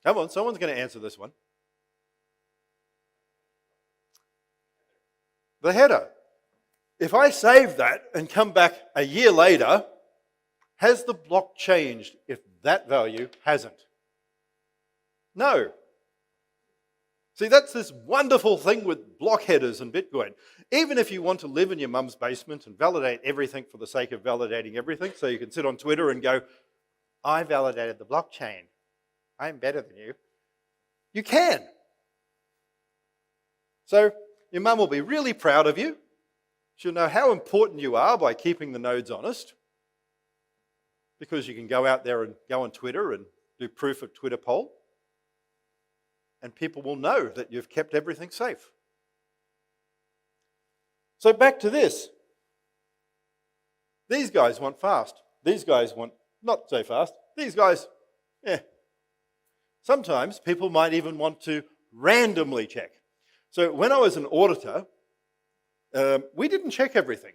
Come on, someone's going to answer this one. The header. If I save that and come back a year later, has the block changed if that value hasn't? No. See, that's this wonderful thing with block headers and Bitcoin. Even if you want to live in your mum's basement and validate everything for the sake of validating everything, so you can sit on Twitter and go, I validated the blockchain. I'm better than you. You can. So your mum will be really proud of you. She'll know how important you are by keeping the nodes honest, because you can go out there and go on Twitter and do proof of Twitter poll, and people will know that you've kept everything safe. So back to this. These guys want fast. These guys want not so fast. These guys, Sometimes people might even want to randomly check. So when I was an auditor, we didn't check everything.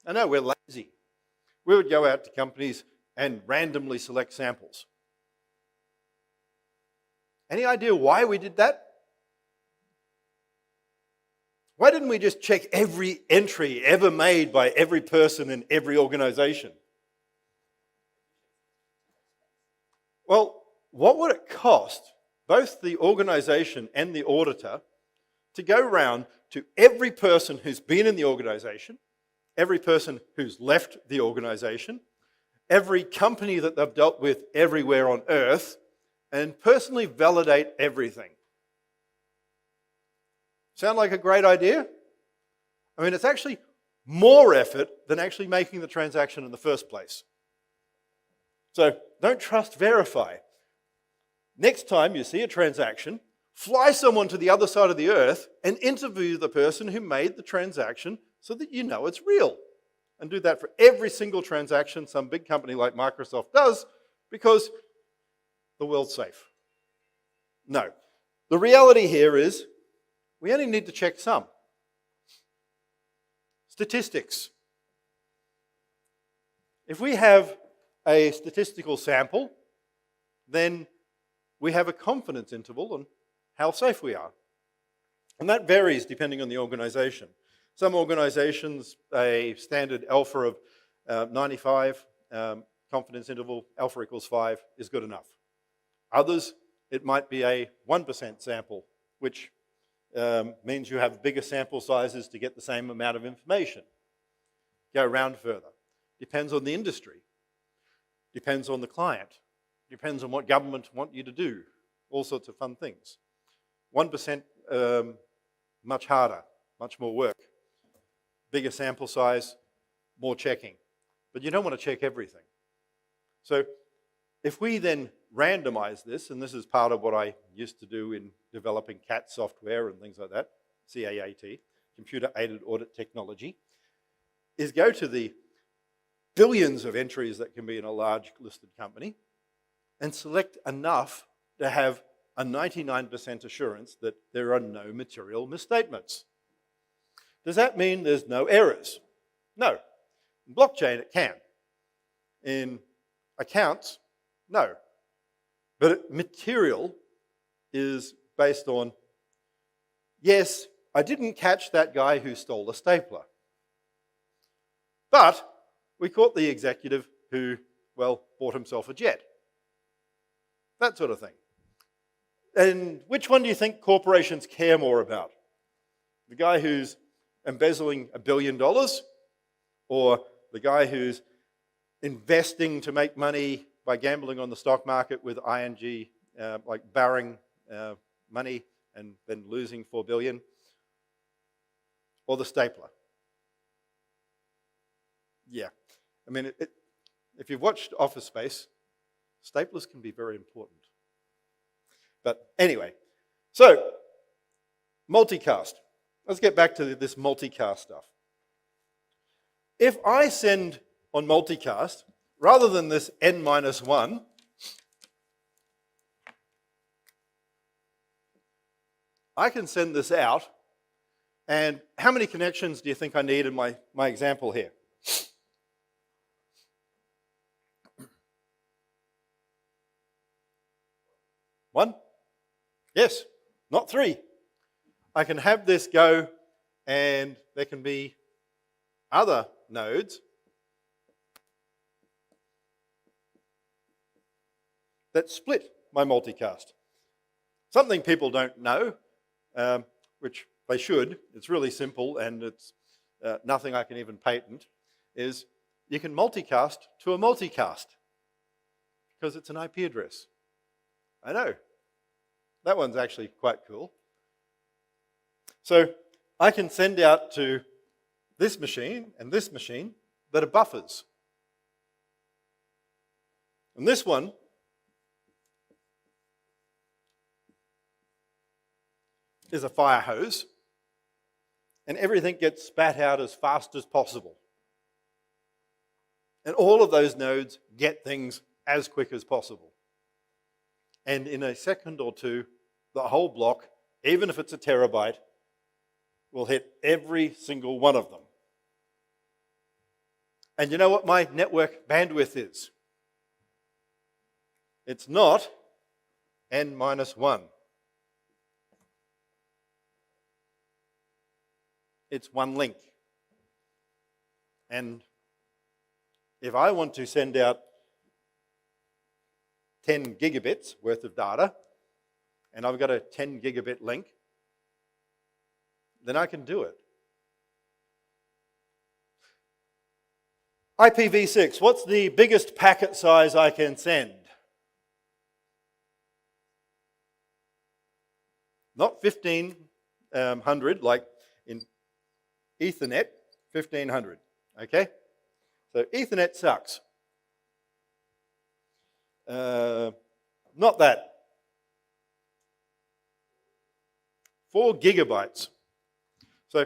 I know, we're lazy. We would go out to companies and randomly select samples. Any idea why we did that? Why didn't we just check every entry ever made by every person in every organization? Well, what would it cost both the organization and the auditor to go around to every person who's been in the organization, every person who's left the organization, every company that they've dealt with everywhere on earth, and personally validate everything? Sound like a great idea? I mean, it's actually more effort than actually making the transaction in the first place. So don't trust verify. Next time you see a transaction, fly someone to the other side of the earth and interview the person who made the transaction so that you know it's real. And do that for every single transaction some big company like Microsoft does, because the world's safe. No. The reality here is we only need to check some. Statistics. If we have a statistical sample, then we have a confidence interval on how safe we are. And that varies depending on the organization. Some organizations, a standard alpha of 95, confidence interval, alpha equals 5, is good enough. Others, it might be a 1% sample, which means you have bigger sample sizes to get the same amount of information. Go around further. Depends on the industry. Depends on the client. Depends on what government want you to do. All sorts of fun things. 1%, much harder, much more work. Bigger sample size, more checking. But you don't want to check everything. So if we then randomize this, and this is part of what I used to do in developing CAT software and things like that, CAAT, computer-aided audit technology, is go to the billions of entries that can be in a large listed company and select enough to have a 99% assurance that there are no material misstatements. Does that mean there's no errors? No. In blockchain, it can. In accounts, no. But material is based on, yes, I didn't catch that guy who stole a stapler, but we caught the executive who, well, bought himself a jet. That sort of thing. And which one do you think corporations care more about? The guy who's embezzling $1 billion, or the guy who's investing to make money by gambling on the stock market with ING, like borrowing money and then losing $4 billion, or the stapler? Yeah. I mean, if you've watched Office Space, staplers can be very important. But anyway, so multicast. Let's get back to this multicast stuff. If I send on multicast, rather than this n-1, I can send this out, and how many connections do you think I need in my example here? 1? Yes, not 3. I can have this go, and there can be other nodes that split my multicast. Something people don't know, which they should, it's really simple and it's nothing I can even patent, is you can multicast to a multicast because it's an IP address. I know. That one's actually quite cool. So I can send out to this machine and this machine that are buffers. And this one is a fire hose, and everything gets spat out as fast as possible. And all of those nodes get things as quick as possible. And in a second or two, the whole block, even if it's a terabyte, will hit every single one of them. And you know what my network bandwidth is? It's not n-1. It's one link. And if I want to send out 10 gigabits worth of data, and I've got a 10 gigabit link, then I can do it. IPv6, what's the biggest packet size I can send? Not 1500 like in Ethernet, 1500, okay? So Ethernet sucks. Not that. 4 gigabytes. So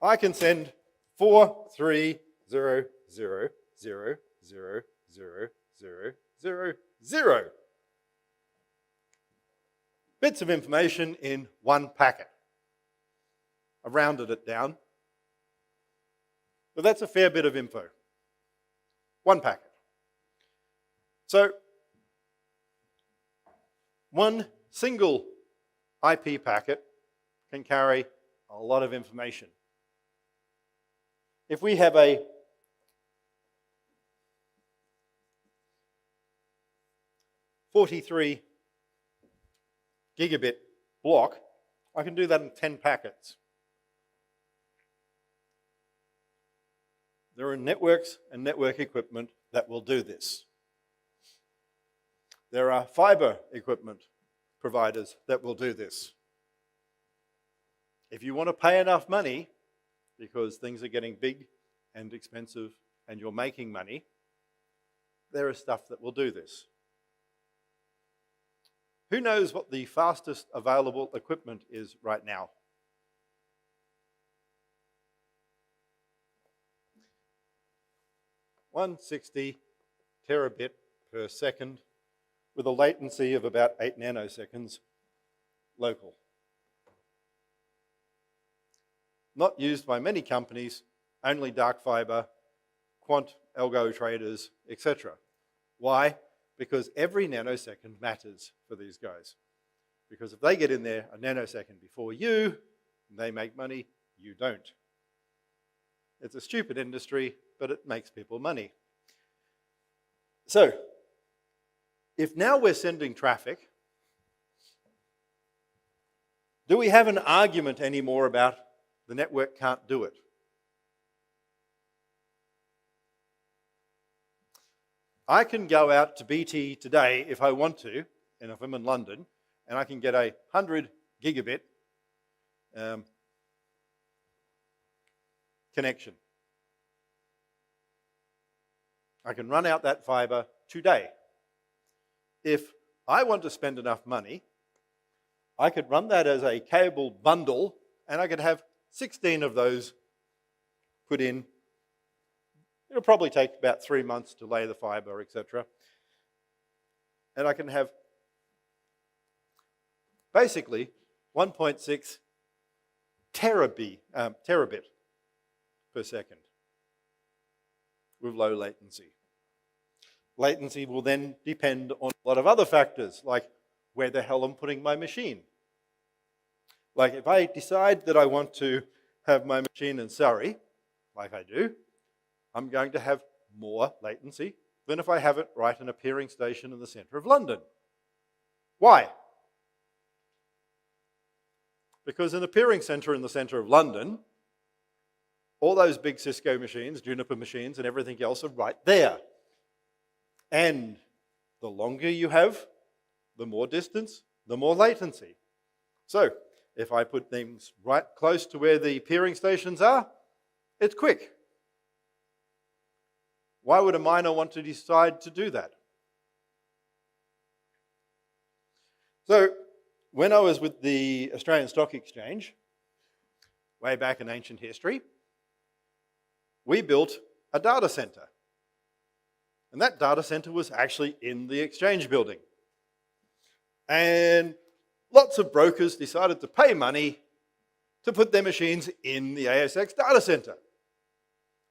I can send 4,300,000,000 bits of information in one packet. I've rounded it down. But that's a fair bit of info. One packet. So one single IP packet can carry a lot of information. If we have a (43 gigabit block, I can do that in 10 packets. There are networks and network equipment that will do this. There are fiber equipment providers that will do this. If you want to pay enough money, because things are getting big and expensive and you're making money, there is stuff that will do this. Who knows what the fastest available equipment is right now? (160 terabit per second with a latency of about 8 nanoseconds local. Not used by many companies, only dark fiber, quant algo traders, etc. Why? Because every nanosecond matters for these guys. Because if they get in there a nanosecond before you, they make money, you don't. It's a stupid industry, but it makes people money. So, if now we're sending traffic, do we have an argument anymore about the network can't do it? I can go out to BT today if I want to, and if I'm in London, and I can get a 100 gigabit connection. I can run out that fiber today. If I want to spend enough money, I could run that as a cable bundle, and I could have 16 of those put in. It'll probably take about 3 months to lay the fiber, etc. And I can have basically 1.6 terabit per second with low latency. Latency will then depend on a lot of other factors, like where the hell I'm putting my machine. Like if I decide that I want to have my machine in Surrey, like I do, I'm going to have more latency than if I have it right in a peering station in the centre of London. Why? Because in a peering centre in the centre of London, all those big Cisco machines, Juniper machines, and everything else are right there. And the longer you have, the more distance, the more latency. So if I put things right close to where the peering stations are, it's quick. Why would a miner want to decide to do that? So when I was with the Australian Stock Exchange, way back in ancient history, we built a data centre. And that data centre was actually in the exchange building. And lots of brokers decided to pay money to put their machines in the ASX data centre.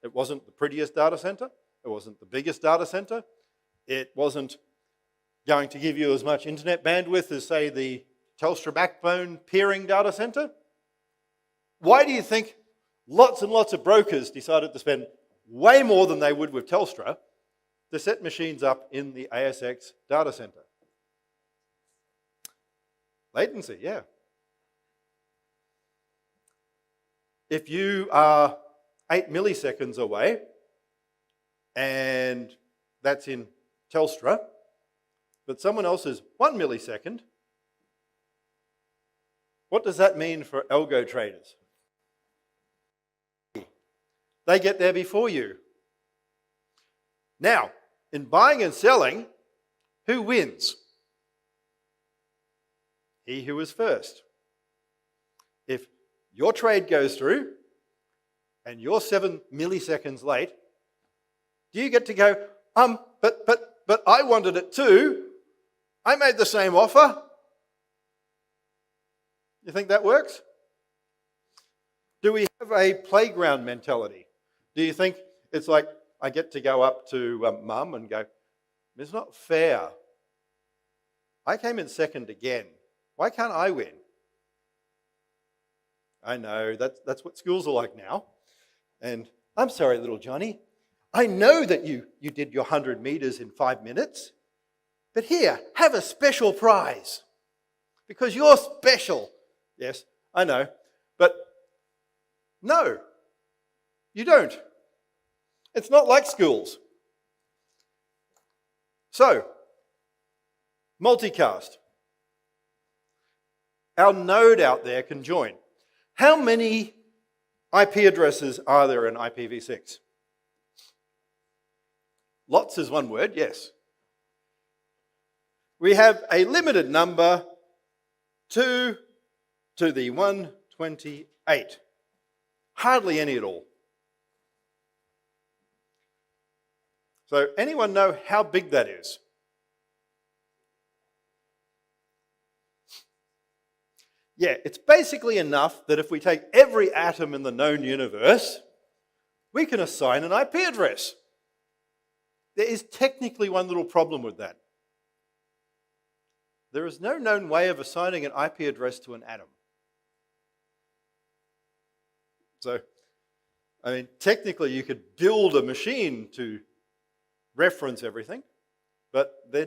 It wasn't the prettiest data centre. It wasn't the biggest data centre. It wasn't going to give you as much internet bandwidth as, say, the Telstra backbone peering data centre. Why do you think lots and lots of brokers decided to spend way more than they would with Telstra to set machines up in the ASX data centre? Latency, yeah. If you are 8 milliseconds away, and that's in Telstra, but someone else is 1 millisecond, what does that mean for algo traders? They get there before you. Now, in buying and selling, who wins? He who is first. If your trade goes through and you're 7 milliseconds late, do you get to go, but I wanted it too. I made the same offer. You think that works? Do we have a playground mentality? Do you think it's like I get to go up to mum and go, it's not fair. I came in second again. Why can't I win? I know, that's what schools are like now. And I'm sorry, little Johnny. I know that you did your 100 metres in 5 minutes, but here, have a special prize because you're special. Yes, I know, but no, you don't. It's not like schools. So, multicast. Our node out there can join. How many IP addresses are there in IPv6? Lots is one word, yes. We have a limited number, 2 to the 128. Hardly any at all. So anyone know how big that is? Yeah, it's basically enough that if we take every atom in the known universe, we can assign an IP address. There is technically one little problem with that. There is no known way of assigning an IP address to an atom. So, I mean, technically you could build a machine to reference everything, but they're